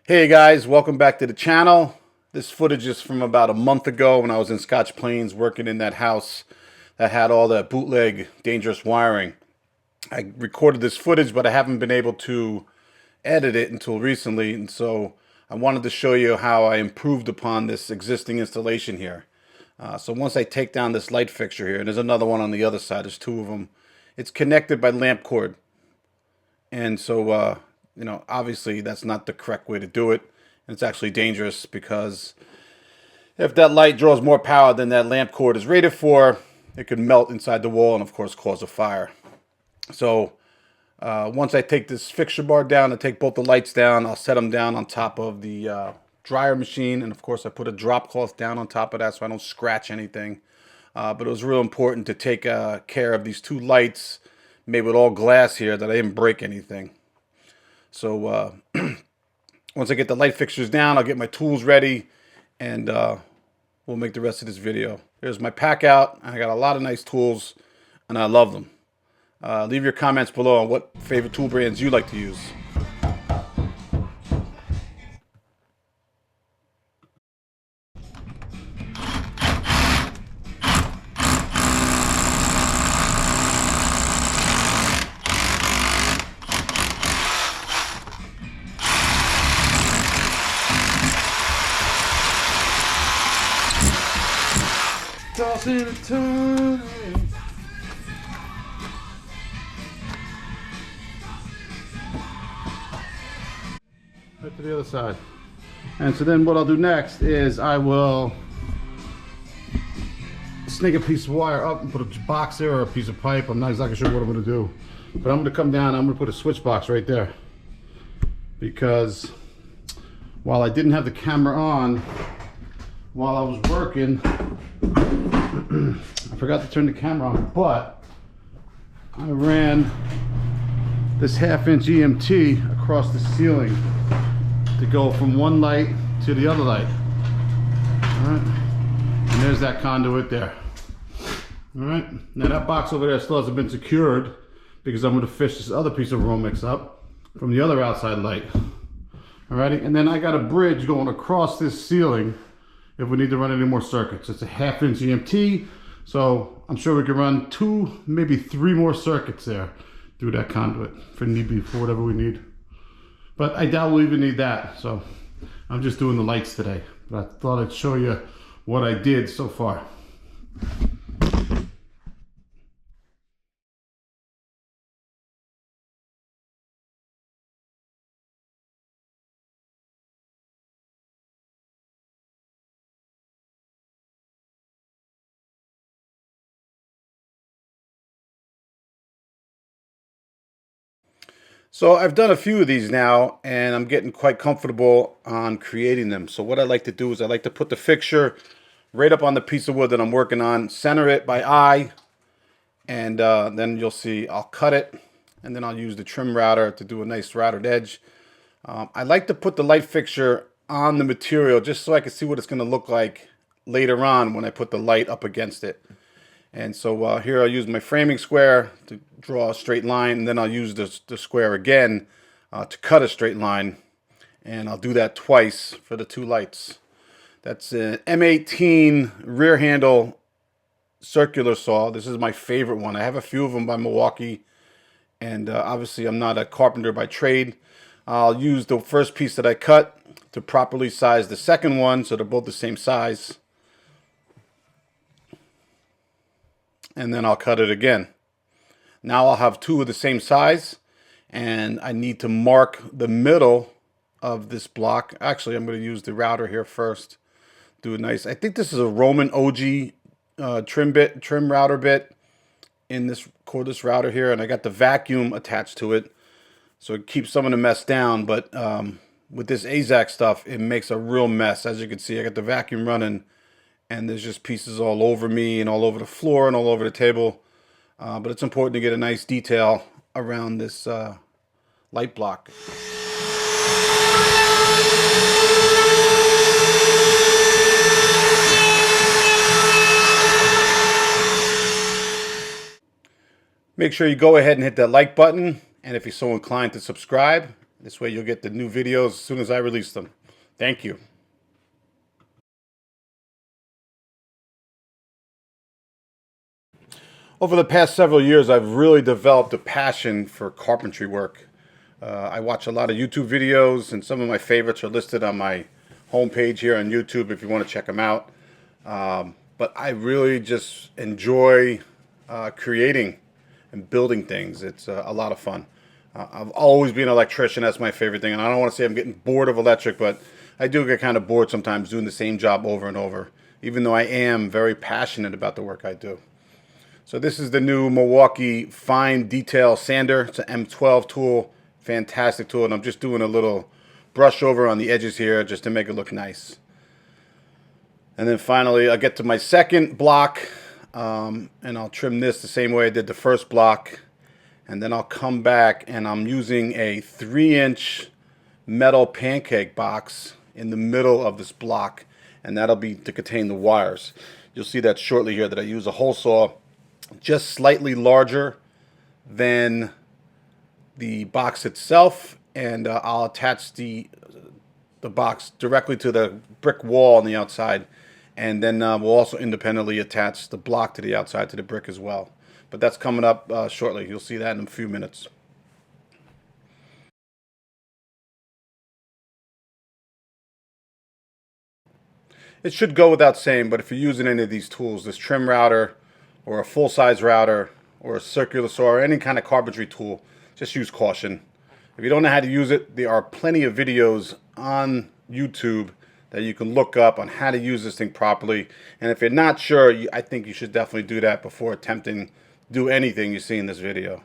Hey guys, welcome back to the channel. This footage is from about a month ago when I was in Scotch Plains working in that house that had all that bootleg dangerous wiring. I recorded this footage, but I haven't been able to edit it until recently, and so I wanted to show you how I improved upon this existing installation here. So once I take down this light fixture here, and there's another one on the other side, there's two of them, it's connected by lamp cord. And so, obviously that's not the correct way to do it. And it's actually dangerous because if that light draws more power than that lamp cord is rated for, it could melt inside the wall and, of course, cause a fire. So once I take this fixture bar down and take both the lights down, I'll set them down on top of the dryer machine. And, of course, I put a drop cloth down on top of that so I don't scratch anything. But it was real important to take care of these two lights made with all glass here, that I didn't break anything. So once I get the light fixtures down, I'll get my tools ready, and we'll make the rest of this video. Here's my pack out. I got a lot of nice tools, and I love them. Leave your comments below on what favorite tool brands you like to use. Tossing and turning. Right to the other side. And so then what I'll do next is I will snake a piece of wire up and put a box there or a piece of pipe. I'm not exactly sure what I'm going to do. But I'm going to come down, I'm going to put a switch box right there. Because while I didn't have the camera on while I was working, I forgot to turn the camera on, but I ran this 1/2-inch EMT across the ceiling to go from one light to the other light. Alright, and there's that conduit there. Alright, now that box over there still hasn't been secured because I'm going to fish this other piece of Romex up from the other outside light. Alrighty, and then I got a bridge going across this ceiling if we need to run any more circuits. It's a 1/2-inch EMT, so I'm sure we can run 2, maybe 3 more circuits there through that conduit for need be, for whatever we need. But I doubt we'll even need that, so I'm just doing the lights today. But I thought I'd show you what I did so far. So I've done a few of these now, and I'm getting quite comfortable on creating them. So what I like to do is I like to put the fixture right up on the piece of wood that I'm working on, center it by eye, and then you'll see I'll cut it, and then I'll use the trim router to do a nice routed edge. I like to put the light fixture on the material just so I can see what it's going to look like later on when I put the light up against it. And so here I'll use my framing square to draw a straight line, and then I'll use the square again to cut a straight line, and I'll do that twice for the two lights. That's an M18 rear handle circular saw. This is my favorite one. I have a few of them by Milwaukee, and obviously I'm not a carpenter by trade. I'll use the first piece that I cut to properly size the second one so they're both the same size. And then I'll cut it again. Now I'll have 2 of the same size, and I need to mark the middle of this block. Actually, I'm going to use the router here first. Do a nice, I think this is a Roman OG trim router bit in this cordless router here, and I got the vacuum attached to it, so it keeps some of the mess down. But with this Azek stuff, it makes a real mess. As you can see, I got the vacuum running, and there's just pieces all over me and all over the floor and all over the table. But it's important to get a nice detail around this light block. Make sure you go ahead and hit that like button, and if you're so inclined to subscribe, This way you'll get the new videos as soon as I release them. Thank you. Over the past several years, I've really developed a passion for carpentry work. I watch a lot of YouTube videos, and some of my favorites are listed on my homepage here on YouTube if you want to check them out. But I really just enjoy creating and building things. It's a lot of fun. I've always been an electrician. That's my favorite thing. And I don't want to say I'm getting bored of electric, but I do get kind of bored sometimes doing the same job over and over, even though I am very passionate about the work I do. So this is the new Milwaukee Fine Detail Sander. It's an M12 tool, fantastic tool, and I'm just doing a little brush over on the edges here just to make it look nice. And then finally, I'll get to my second block, and I'll trim this the same way I did the first block. And then I'll come back, and I'm using a 3-inch metal pancake box in the middle of this block, and that'll be to contain the wires. You'll see that shortly here that I use a hole saw just slightly larger than the box itself, and I'll attach the box directly to the brick wall on the outside, and then we'll also independently attach the block to the outside to the brick as well. But that's coming up shortly. You'll see that in a few minutes. It should go without saying, but if you're using any of these tools, this trim router or a full-size router or a circular saw or any kind of carpentry tool, just use caution. If you don't know how to use it, there are plenty of videos on YouTube that you can look up on how to use this thing properly. And if you're not sure, I think you should definitely do that before attempting to do anything you see in this video.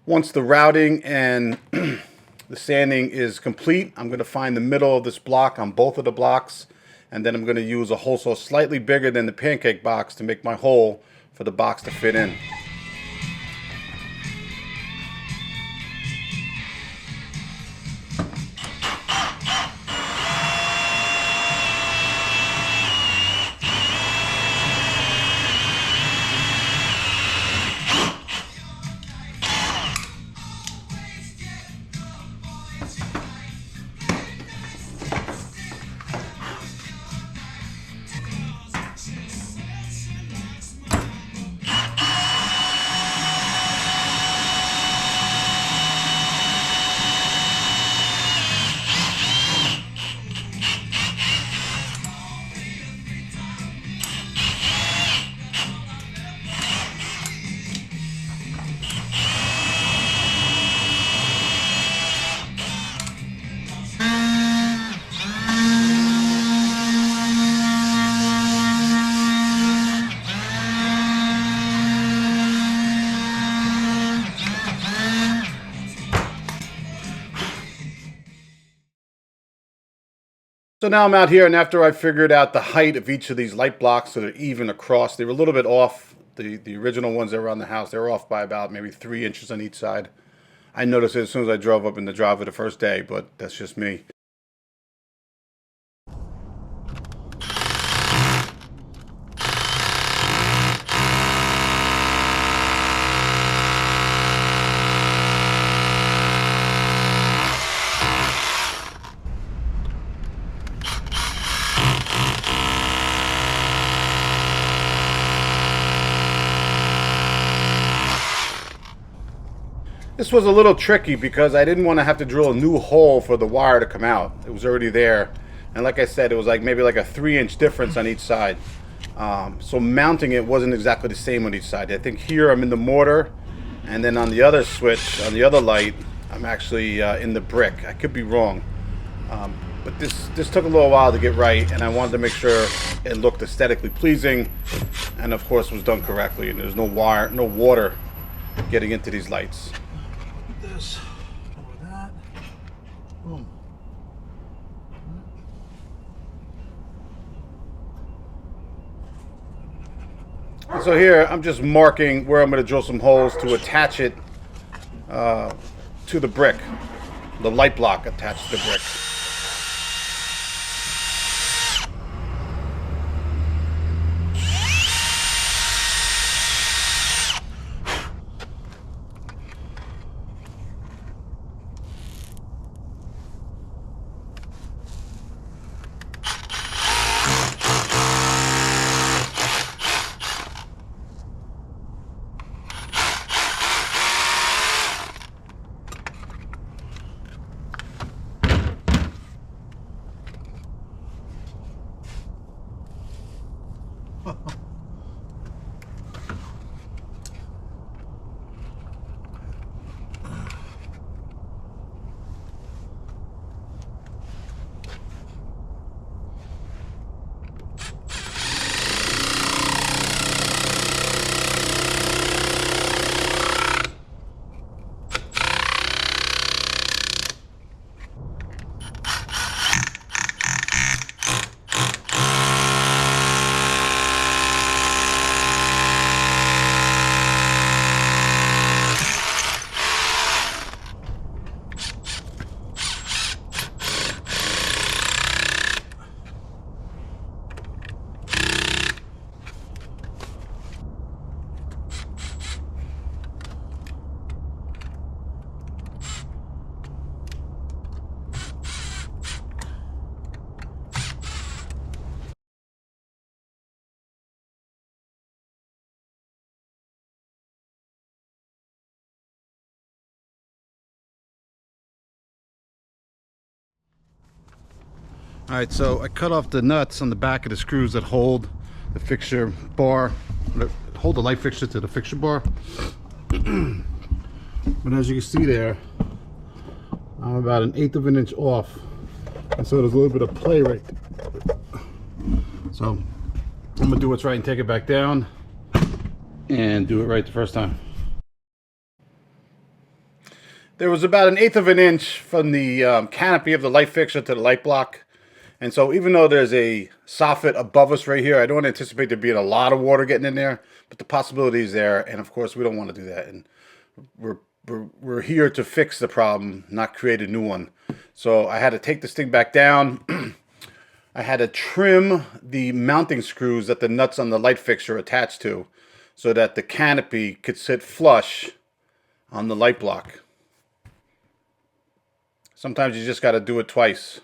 Once the routing and the sanding is complete, I'm going to find the middle of this block on both of the blocks, and then I'm going to use a hole saw slightly bigger than the pancake box to make my hole for the box to fit in. So now I'm out here, and after I figured out the height of each of these light blocks so they're even across, they were a little bit off. The original ones that were on the house, they were off by about maybe 3 inches on each side. I noticed it as soon as I drove up in the driveway the first day, but that's just me. This was a little tricky because I didn't want to have to drill a new hole for the wire to come out. It was already there. And like I said, it was like maybe like a 3-inch difference on each side. So mounting it wasn't exactly the same on each side. I think here I'm in the mortar, and then on the other switch, on the other light, I'm actually in the brick. I could be wrong. But this took a little while to get right, and I wanted to make sure it looked aesthetically pleasing, and of course was done correctly, and there's no wire, no water getting into these lights. This over that. Boom. And so here I'm just marking where I'm going to drill some holes to attach it to the brick, the light block attached to the brick. All right, so I cut off the nuts on the back of the screws that hold the fixture bar, hold the light fixture to the fixture bar. But as you can see there, I'm about 1/8 of an inch off, and so there's a little bit of play right there. So I'm gonna do what's right and take it back down and do it right the first time. There was about 1/8 of an inch from the canopy of the light fixture to the light block. And so even though there's a soffit above us right here, I don't anticipate there being a lot of water getting in there, but the possibility is there. And of course, we don't want to do that. And we're here to fix the problem, not create a new one. So I had to take this thing back down. I had to trim the mounting screws that the nuts on the light fixture attached to so that the canopy could sit flush on the light block. Sometimes you just got to do it twice.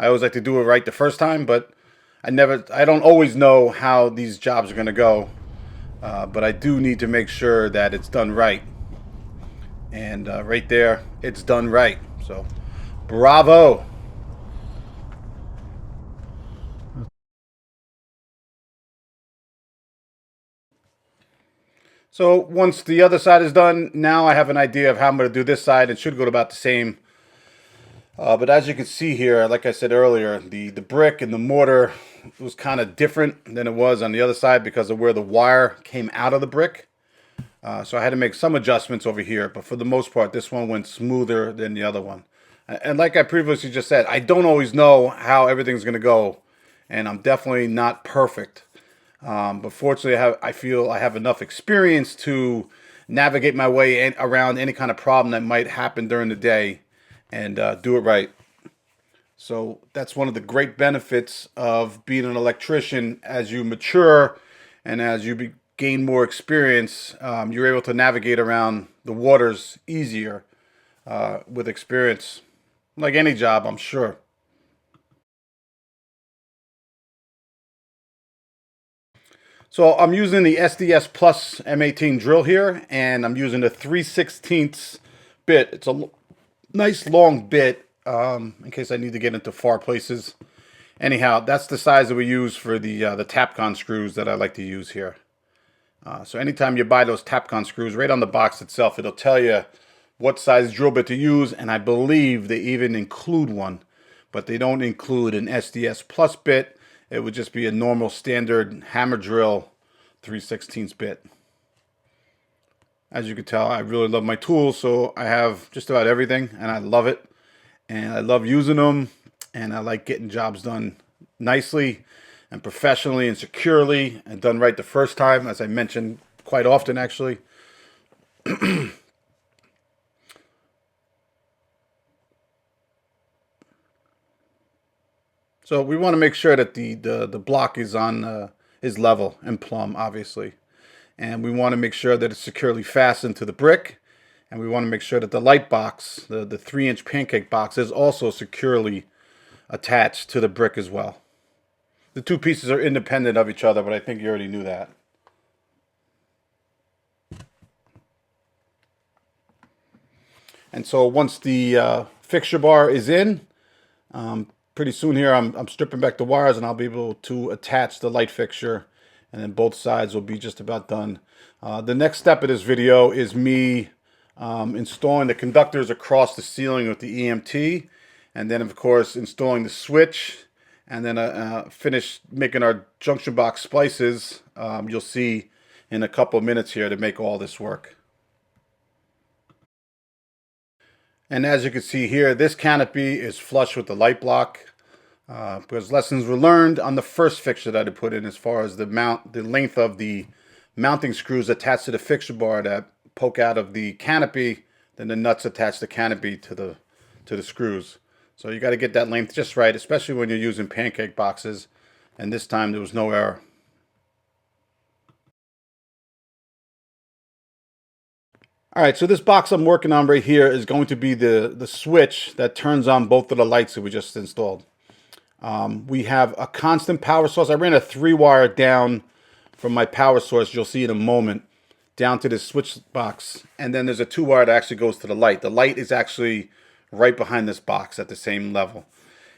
I always like to do it right the first time, but I don't always know how these jobs are going to go. But I do need to make sure that it's done right. And right there, it's done right. So, bravo. So once the other side is done, now I have an idea of how I'm going to do this side. It should go about the same. But as you can see here, like I said earlier, the brick and the mortar was kind of different than it was on the other side because of where the wire came out of the brick. So I had to make some adjustments over here. But for the most part, this one went smoother than the other one. And like I previously just said, I don't always know how everything's going to go. And I'm definitely not perfect. But fortunately, I feel I have enough experience to navigate my way around any kind of problem that might happen during the day and do it right. So that's one of the great benefits of being an electrician. As you mature and as you gain more experience, you're able to navigate around the waters easier with experience. Like any job, I'm sure. So I'm using the SDS Plus M18 drill here, and I'm using the 3/16 bit. It's a nice long bit in case I need to get into far places. Anyhow, that's the size that we use for the Tapcon screws that I like to use here. So anytime you buy those Tapcon screws, right on the box itself, it'll tell you what size drill bit to use, and I believe they even include one, but they don't include an SDS Plus bit. It would just be a normal standard hammer drill 3/16 bit. As you can tell, I really love my tools, so I have just about everything, and I love it. And I love using them, and I like getting jobs done nicely. and professionally and securely and done right the first time, as I mentioned quite often actually. So we want to make sure that the block is on is level and plumb, obviously. And we want to make sure that it's securely fastened to the brick. And we want to make sure that the light box, the 3-inch pancake box, is also securely attached to the brick as well. The two pieces are independent of each other, but I think you already knew that. And so once the fixture bar is in, pretty soon here I'm stripping back the wires and I'll be able to attach the light fixture, and then both sides will be just about done. The next step of this video is me installing the conductors across the ceiling with the EMT, and then of course installing the switch, and then finish making our junction box splices. You'll see in a couple of minutes here to make all this work. And as you can see here, this canopy is flush with the light block because lessons were learned on the first fixture that I put in as far as the length of the mounting screws attached to the fixture bar that poke out of the canopy, then the nuts attach the canopy to the screws. So you got to get that length just right, especially when you're using pancake boxes. And this time there was no error. All right, so this box I'm working on right here is going to be the switch that turns on both of the lights that we just installed. We have a constant power source. I ran a 3-wire down from my power source, you'll see in a moment, down to this switch box. And then there's a 2-wire that actually goes to the light. The light is actually right behind this box at the same level.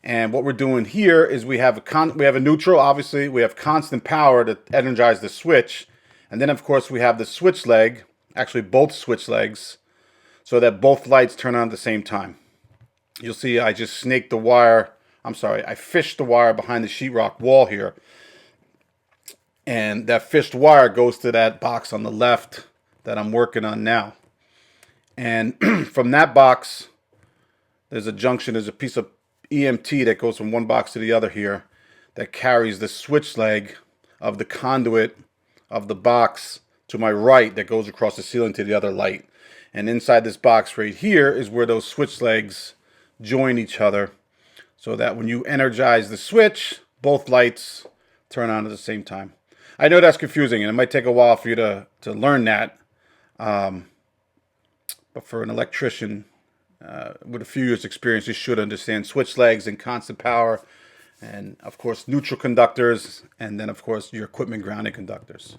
And what we're doing here is we have a neutral, obviously. We have constant power to energize the switch. And then, of course, we have the switch leg, actually both switch legs, so that both lights turn on at the same time. You'll see I just snaked the wire. I fished the wire behind the sheetrock wall here. And that fished wire goes to that box on the left that I'm working on now. And from that box, there's a junction, there's a piece of EMT that goes from one box to the other here that carries the switch leg of the conduit of the box to my right that goes across the ceiling to the other light. And inside this box right here is where those switch legs join each other, so that when you energize the switch, both lights turn on at the same time. I know that's confusing, and it might take a while for you to learn that. But for an electrician with a few years experience, you should understand switch legs and constant power, and of course neutral conductors, and then of course your equipment grounding conductors.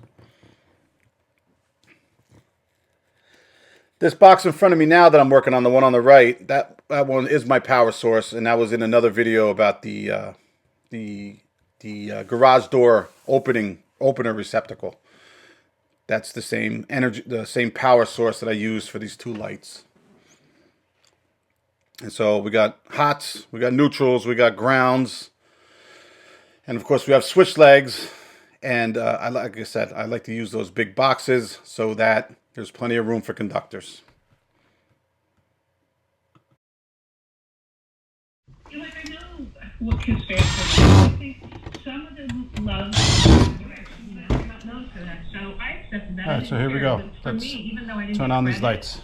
This box in front of me now that I'm working on, the one on the right, that one is my power source, and that was in another video about the garage door opener receptacle. That's the same power source that I use for these two lights. And so we got hots, we got neutrals, we got grounds, and of course we have switch legs. And like I said, I like to use those big boxes so that there's plenty of room for conductors. I know what kids stand for. I think some of them love directions that are not known for that. So I accepted that. All right, so here we go. For Let's me, even though I didn't turn on these lights.